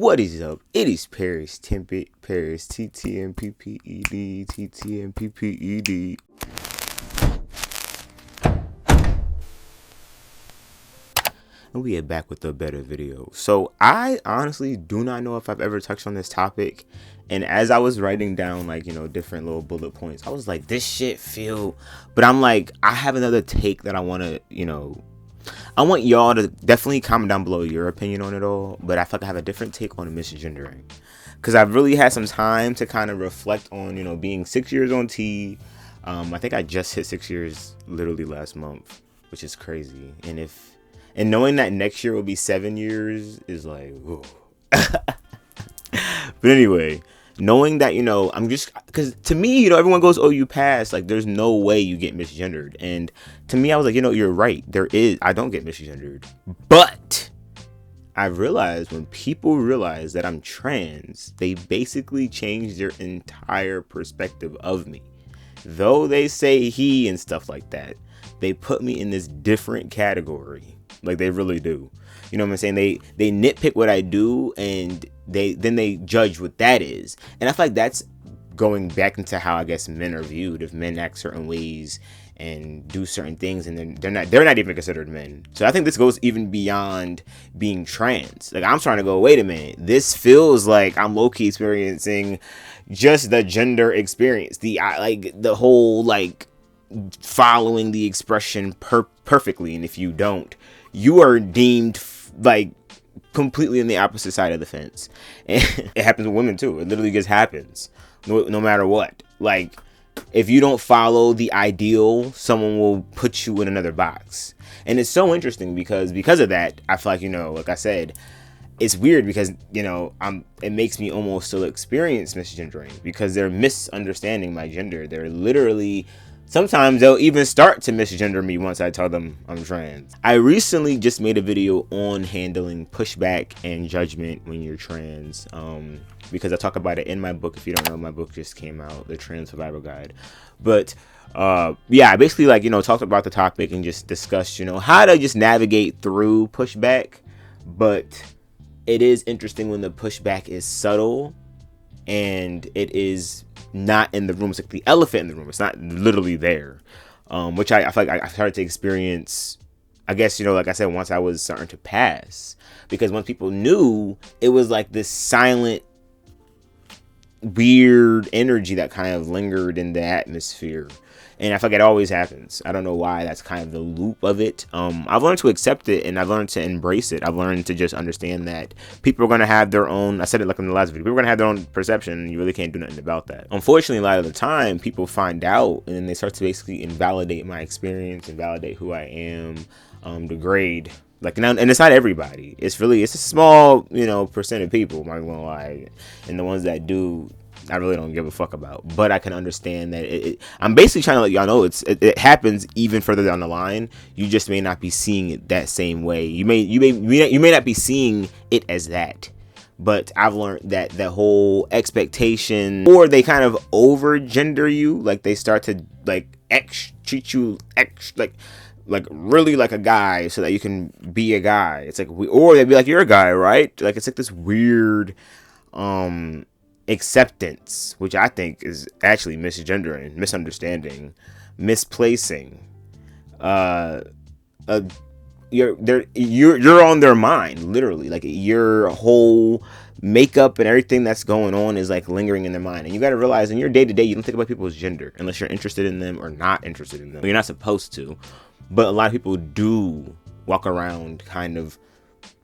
What is up? It is Paristtmpped, Paristtmpped, Ttmpped. And we are back with a better video. So I honestly do not know if I've ever touched on this topic. And as I was writing down, like, different little bullet points, I was like, this shit feel, but I'm like, I have another take that I want to, I want y'all to definitely comment down below your opinion on it all, but I feel like I have a different take on misgendering. Because I've really had some time to kind of reflect on, being 6 years on T. I think I just hit 6 years literally last month, which is crazy. And knowing that next year will be 7 years is like, whoa. But anyway, knowing that, I'm just, because to me, everyone goes, oh, you passed. Like, there's no way you get misgendered. And to me, I was like, you're right. I don't get misgendered. But I realized when people realize that I'm trans, they basically change their entire perspective of me. Though they say he and stuff like that, they put me in this different category. Like, they really do. You know what I'm saying? They nitpick what I do, and they judge what that is. And I feel like that's going back into how I guess men are viewed. If men act certain ways and do certain things, and then they're not even considered men. So I think this goes even beyond being trans. Like, I'm trying to go, wait a minute, this feels like I'm low-key experiencing just the gender experience. The whole following the expression perfectly, and if you don't, you are deemed completely on the opposite side of the fence. And it happens with women too. It literally just happens no matter what. Like, if you don't follow the ideal, someone will put you in another box. And it's so interesting because of that, I feel like, like I said, it's weird because, it makes me almost still experience misgendering because they're misunderstanding my gender. They're literally, sometimes they'll even start to misgender me once I tell them I'm trans. I recently just made a video on handling pushback and judgment when you're trans, because I talk about it in my book. If you don't know, my book just came out, The Trans Survival Guide. But yeah, I basically talked about the topic and just discussed, how to just navigate through pushback. But it is interesting when the pushback is subtle and it is not in the room. It's like the elephant in the room. It's not literally there, which I feel like I started to experience, I guess, like I said, once I was starting to pass. Because once people knew, it was like this silent, weird energy that kind of lingered in the atmosphere. And I feel like it always happens. I don't know why. That's kind of the loop of it. I've learned to accept it, and I've learned to embrace it. I've learned to just understand that people are going to have their own, I said it like in the last video, people are going to have their own perception, and you really can't do nothing about that. Unfortunately, a lot of the time, people find out, and then they start to basically invalidate my experience, invalidate who I am, degrade. And it's not everybody. It's a small, percent of people, I'm not gonna lie. And the ones that do, I really don't give a fuck about. But I can understand that I'm basically trying to let y'all know it happens even further down the line. You just may not be seeing it that same way. You may not be seeing it as that. But I've learned that the whole expectation, or they kind of over gender you, like they start to treat you really like a guy so that you can be a guy. It's like, or they'd be like, you're a guy, right? Like, it's like this weird acceptance, which I think is actually misgendering, misunderstanding, misplacing. You're on their mind, literally. Like, your whole makeup and everything that's going on is like lingering in their mind. And you got to realize in your day-to-day, you don't think about people's gender unless you're interested in them or not interested in them. You're not supposed to, but a lot of people do walk around kind of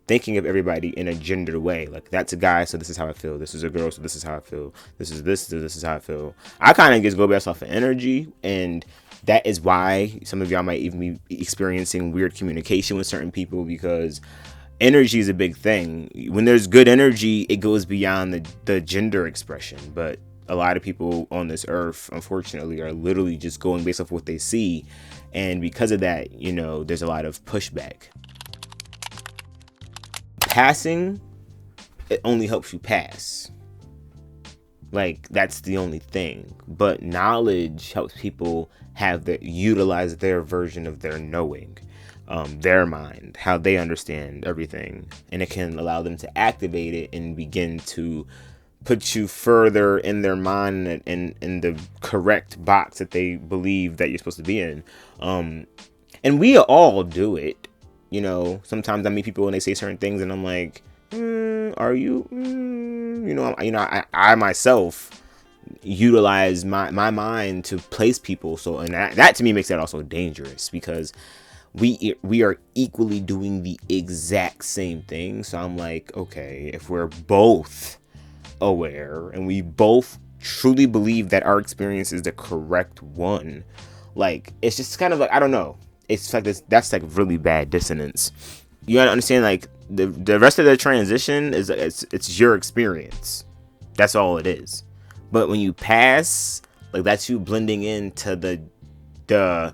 thinking of everybody in a gendered way. Like, that's a guy, so this is how I feel. This is a girl, so this is how I feel. This is this, so this is how I feel. I kind of just go based off of energy, and that is why some of y'all might even be experiencing weird communication with certain people, because energy is a big thing. When there's good energy, it goes beyond the gender expression. But a lot of people on this earth, unfortunately, are literally just going based off what they see. And because of that, there's a lot of pushback. Passing, it only helps you pass. Like, that's the only thing. But knowledge helps people utilize their version of their knowing. their mind, how they understand everything, and it can allow them to activate it and begin to put you further in their mind and in the correct box that they believe that you're supposed to be in. And we all do it. You know, sometimes I meet people and they say certain things and I'm like, are you, I myself utilize my mind to place people. So, and that to me makes that also dangerous, because we are equally doing the exact same thing. So I'm like, okay, if we're both aware and we both truly believe that our experience is the correct one, like, it's just kind of like, I don't know, it's like this, that's like really bad dissonance. You gotta understand, like, the rest of the transition is it's your experience, that's all it is. But when you pass, like, that's you blending into the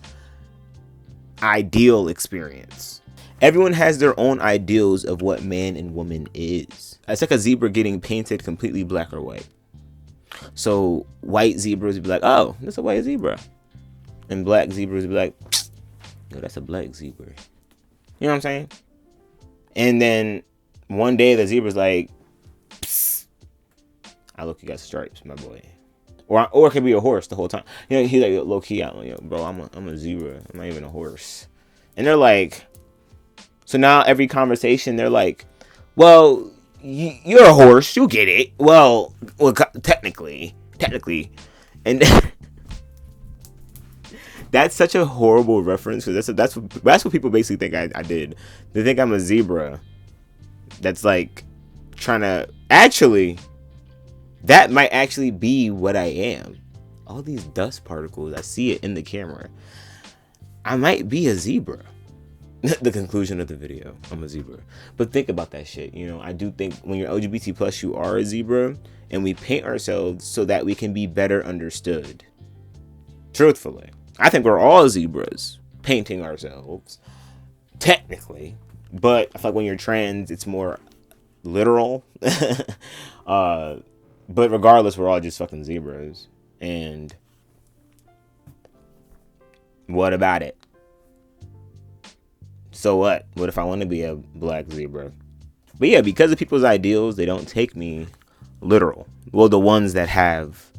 ideal experience. Everyone has their own ideals of what man and woman is. It's like a zebra getting painted completely black or white. So white zebras would be like, oh, that's a white zebra. And black zebras would be like, yo, that's a black zebra. You know what I'm saying? And then one day the zebra's like, psst, I look, you got stripes, my boy. Or it could be a horse the whole time. You know, he's like, low key, bro, I'm a zebra. I'm not even a horse. And they're like, so now every conversation, they're like, well, you're a horse. You get it. Well, technically. And that's such a horrible reference, because that's what people basically think I did. They think I'm a zebra. That's like trying to actually. That might actually be what I am. All these dust particles, I see it in the camera. I might be a zebra. The conclusion of the video, I'm a zebra. But think about that shit. You know, I do think when you're LGBT plus, you are a zebra, and we paint ourselves so that we can be better understood. Truthfully, I think we're all zebras painting ourselves, technically. But I feel like when you're trans, it's more literal. But regardless, we're all just fucking zebras. And what about it? So what? What if I want to be a black zebra? But yeah, because of people's ideals, they don't take me literal. Well, the ones that have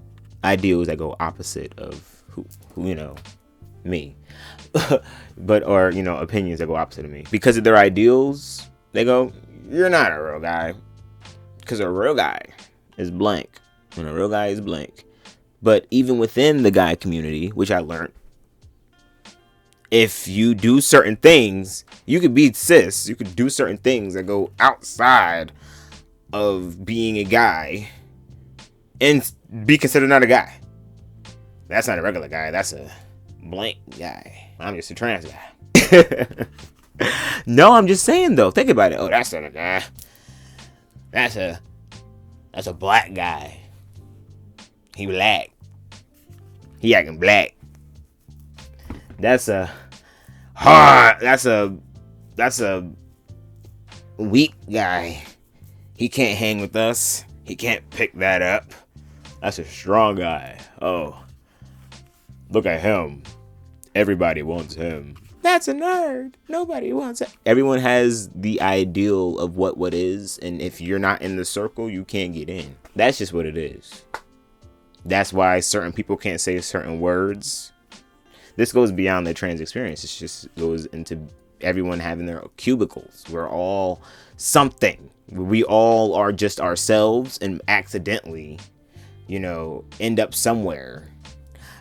ideals that go opposite of who me. Or, opinions that go opposite of me. Because of their ideals, they go, you're not a real guy. Because a real guy is blank. And a real guy is blank. But even within the guy community, which I learned, if you do certain things, you could be cis. You could do certain things that go outside of being a guy and be considered not a guy. That's not a regular guy. That's a blank guy. I'm just a trans guy. No, I'm just saying though. Think about it. Oh, that's not a guy. That's a black guy. He black. He acting black. That's a hard. That's a weak guy. He can't hang with us. He can't pick that up. That's a strong guy. Oh, look at him. Everybody wants him. That's a nerd. Nobody wants it. Everyone has the ideal of what is, and if you're not in the circle, you can't get in. That's just what it is. That's why certain people can't say certain words. This goes beyond the trans experience. It just goes into everyone having their cubicles. We're all something. We all are just ourselves and accidentally, end up somewhere.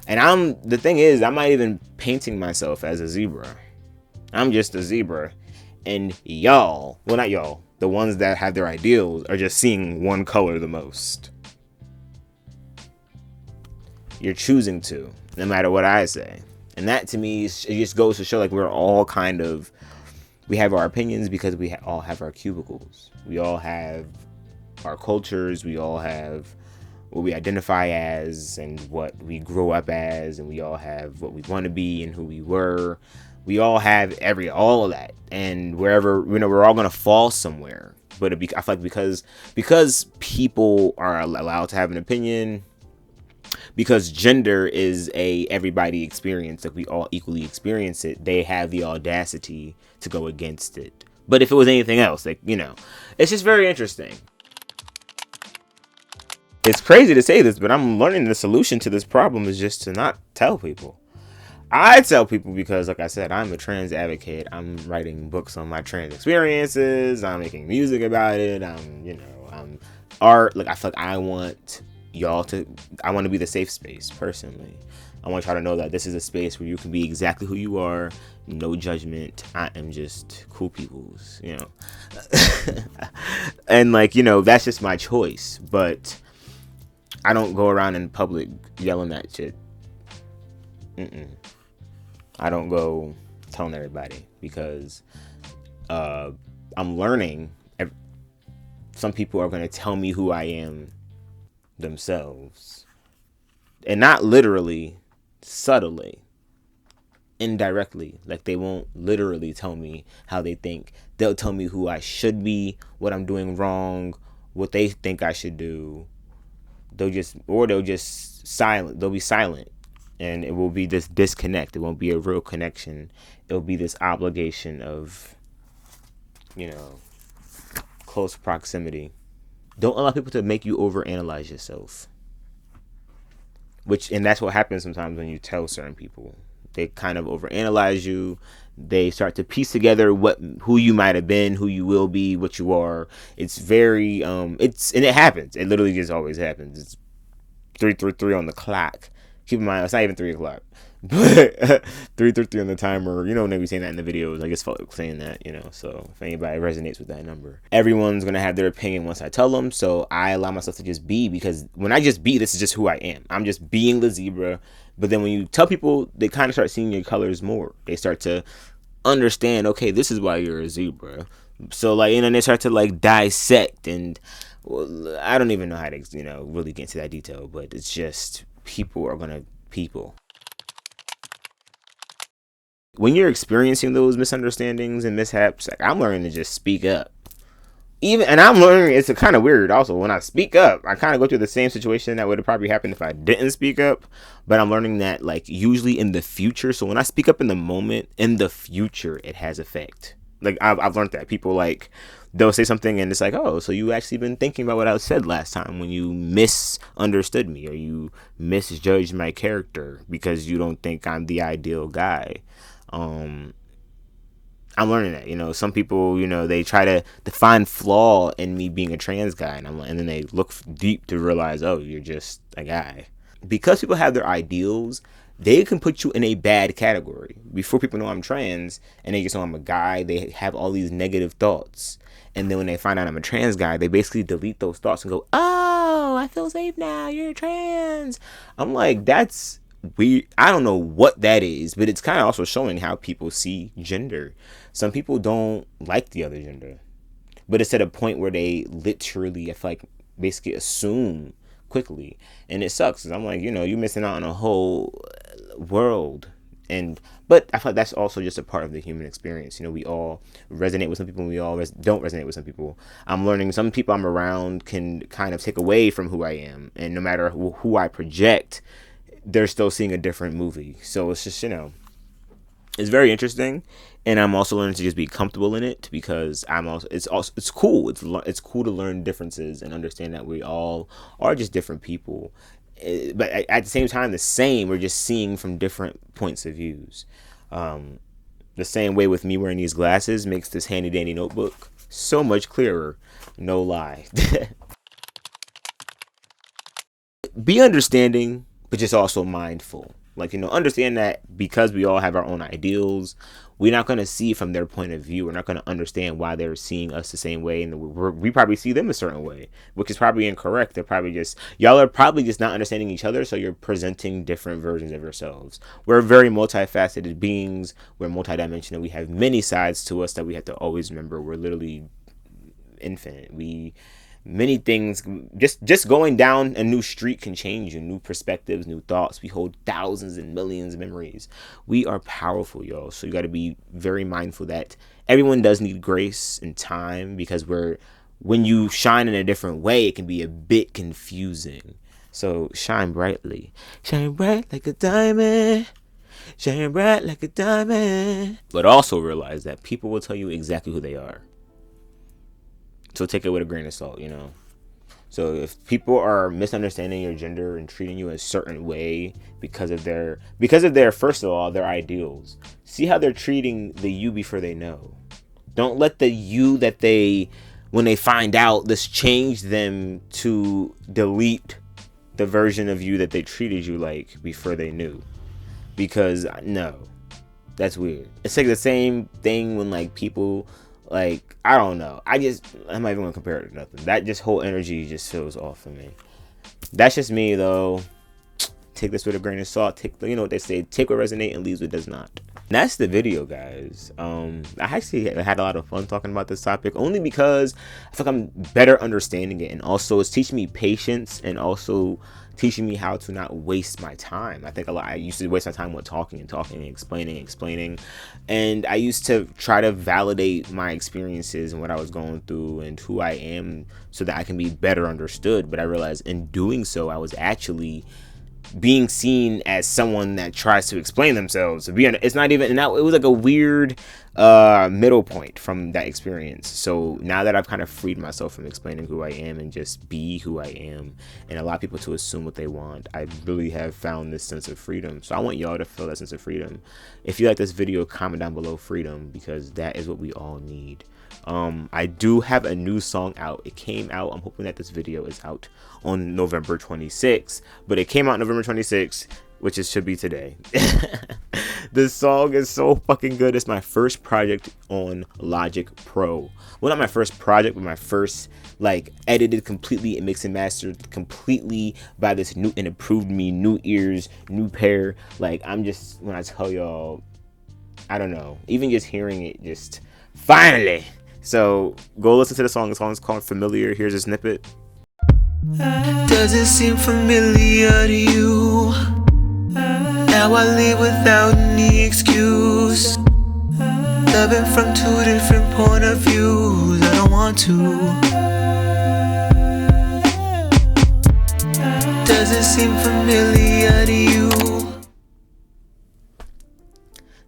And the thing is, I'm not even painting myself as a zebra. I'm just a zebra. And y'all, well, not y'all, the ones that have their ideals are just seeing one color the most. You're choosing to, no matter what I say. And that to me, it just goes to show, like, we're all we have our opinions because we all have our cubicles. We all have our cultures. We all have what we identify as and what we grow up as. And we all have what we want to be and who we were. We all have all of that. And wherever, we're all going to fall somewhere. But I feel like because people are allowed to have an opinion, because gender is a everybody experience, like we all equally experience it. They have the audacity to go against it. But if it was anything else, like, it's just very interesting. It's crazy to say this, but I'm learning the solution to this problem is just to not tell people. I tell people because, like I said, I'm a trans advocate. I'm writing books on my trans experiences. I'm making music about it. I'm art. Like, I feel like I want to be the safe space, personally. I want y'all to know that this is a space where you can be exactly who you are, no judgment. I am just cool peoples, And, like, that's just my choice. But I don't go around in public yelling that shit. I don't go telling everybody because I'm learning. Some people are going to tell me who I am themselves. And not literally, subtly, indirectly. Like, they won't literally tell me how they think. They'll tell me who I should be, what I'm doing wrong, what they think I should do. They'll just silent. They'll be silent. And it will be this disconnect. It won't be a real connection. It'll be this obligation of, close proximity. Don't allow people to make you overanalyze yourself. And that's what happens sometimes when you tell certain people. They kind of overanalyze you. They start to piece together who you might have been, who you will be, what you are. It's very and it happens. It literally just always happens. It's 3:33 on the clock. Keep in mind, it's not even 3 o'clock, but 3:33 on the timer. When they be saying that in the videos, I guess folks saying that, So if anybody resonates with that number, everyone's gonna have their opinion once I tell them. So I allow myself to just be, because when I just be, this is just who I am. I'm just being the zebra. But then when you tell people, they kind of start seeing your colors more. They start to understand, okay, this is why you're a zebra. So, like, they start to, like, dissect. And, well, I don't even know how to, really get into that detail. But it's just, people are gonna people. When you're experiencing those misunderstandings and mishaps, like, I'm learning to just speak up. And I'm learning, it's kind of weird also, when I speak up, I kind of go through the same situation that would have probably happened if I didn't speak up. But I'm learning that, like, usually in the future, so when I speak up in the moment, in the future, it has effect. Like, I've learned that people, like, they'll say something and it's like, oh, so you actually been thinking about what I said last time when you misunderstood me, or you misjudged my character because you don't think I'm the ideal guy. I'm learning that, some people, they try to find flaw in me being a trans guy, and then they look deep to realize, oh, you're just a guy. Because people have their ideals, they can put you in a bad category. Before people know I'm trans and they just know I'm a guy, they have all these negative thoughts. And then when they find out I'm a trans guy, they basically delete those thoughts and go, oh, I feel safe now, you're trans. I'm like, that's weird. I don't know what that is, but it's kind of also showing how people see gender. Some people don't like the other gender, but it's at a point where they literally, I feel like, basically assume quickly, and it sucks. Cause I'm like, you're missing out on a whole world. But I feel like that's also just a part of the human experience. We all resonate with some people, and we all don't resonate with some people. I'm learning some people I'm around can kind of take away from who I am, and no matter who I project, they're still seeing a different movie. So it's just, it's very interesting. And I'm also learning to just be comfortable in it, because it's cool. It's cool to learn differences and understand that we all are just different people. But at the same time, we're just seeing from different points of views. The same way with me wearing these glasses makes this handy dandy notebook so much clearer. No lie. Be understanding, but just also mindful. Like, understand that because we all have our own ideals, we're not going to see from their point of view. We're not going to understand why they're seeing us the same way. And we probably see them a certain way, which is probably incorrect. Y'all are probably just not understanding each other. So you're presenting different versions of yourselves. We're very multifaceted beings. We're multidimensional. We have many sides to us that we have to always remember. We're literally infinite. Many things, just going down a new street can change you. New perspectives, new thoughts. We hold thousands and millions of memories. We are powerful, y'all. So you got to be very mindful that everyone does need grace and time, because when you shine in a different way, it can be a bit confusing. So shine brightly. Shine bright like a diamond. Shine bright like a diamond. But also realize that people will tell you exactly who they are. So take it with a grain of salt, you know. So if people are misunderstanding your gender and treating you a certain way because of their first of all, their ideals, see how they're treating the you before they know. Don't let the you that they, when they find out, this change them to delete the version of you that they treated you like before they knew. Because no, that's weird. It's like the same thing when like people, like, I don't know. I'm not even gonna compare it to nothing. That just whole energy just feels off for me. That's just me though. Take this with a grain of salt. You know what they say, take what resonates and leaves what does not. And that's the video, guys. I actually had a lot of fun talking about this topic, only because I feel like I'm better understanding it, and also it's teaching me patience, and also teaching me how to not waste my time. I think I used to waste my time with talking and explaining, and I used to try to validate my experiences and what I was going through and who I am so that I can be better understood. But I realized in doing so, I was actually being seen as someone that tries to explain themselves. It's not even, and it was like a weird middle point from that experience. So now that I've kind of freed myself from explaining who I am and just be who I am, and allow people to assume what they want, I really have found this sense of freedom. So I want y'all to feel that sense of freedom. If you like this video, comment down below freedom, because that is what we all need. I do have a new song out. It came out, I'm hoping that this video is out on November 26th, but it came out November 26th, which should be today. This song is so fucking good. It's my first project on Logic Pro. Well, not my first project, but my first, like, edited completely and mixed and mastered completely by this new and improved me, new ears, new pair. Like, I'm just, when I tell y'all, I don't know, even just hearing it, just finally. So go listen to the song. The song is called Familiar. Here's a snippet. Does it seem familiar to you? Now I live without any excuse, loving from two different point of views. I don't want to. Does it seem familiar to you?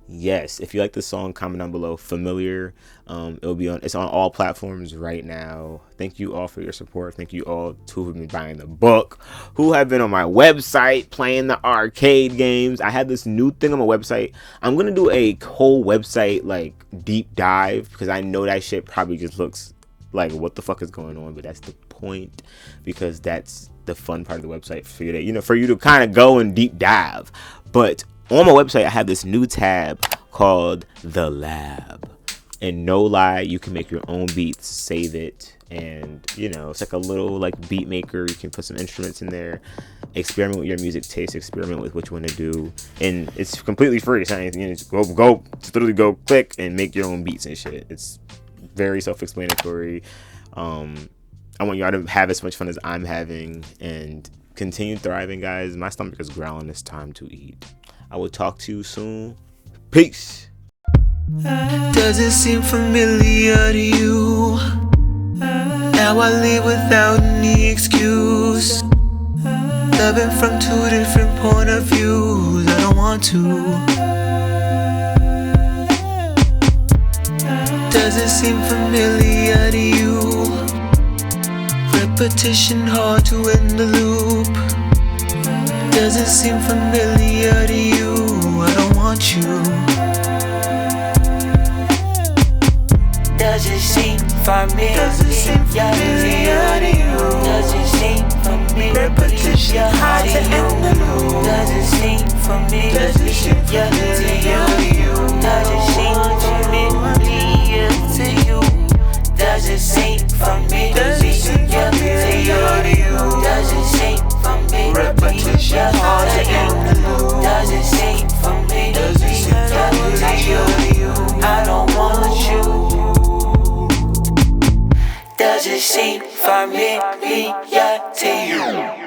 Yes, if you like this song, comment down below. Familiar. It's on all platforms right now. Thank you all for your support. Thank you all who have been buying the book, who have been on my website playing the arcade games. I had this new thing on my website. I'm gonna do a whole website like deep dive, because I know that shit probably just looks like what the fuck is going on, but that's the point, because that's the fun part of the website for you to, you know, for you to kind of go and deep dive. But on my website, I have this new tab called The Lab. And no lie, you can make your own beats, save it, and, you know, it's like a little like beat maker. You can put some instruments in there, experiment with your music taste, experiment with what you want to do, and it's completely free. It's not anything, you know, just literally go click and make your own beats and shit. It's very self-explanatory. I want y'all to have as much fun as I'm having and continue thriving, guys. My stomach is growling. It's time to eat. I will talk to you soon. Peace. Does it seem familiar to you? Now I live without any excuse, loving from two different point of views. I don't want to. Does it seem familiar to you? Repetition hard to end the loop. Does it seem familiar to you? I don't want you. Does it seem familiar? Does it seem familiar to you? Does it seem familiar? Repetition hard to end the loop. Does it seem familiar? Does it seem familiar to you? Does it seem familiar to you? Does it seem familiar? Does it seem familiar to you? Does it seem familiar? Repetition hard to end the loop. Does it seem familiar? Does it seem familiar to you? I don't want you. Does it seem familiar to you?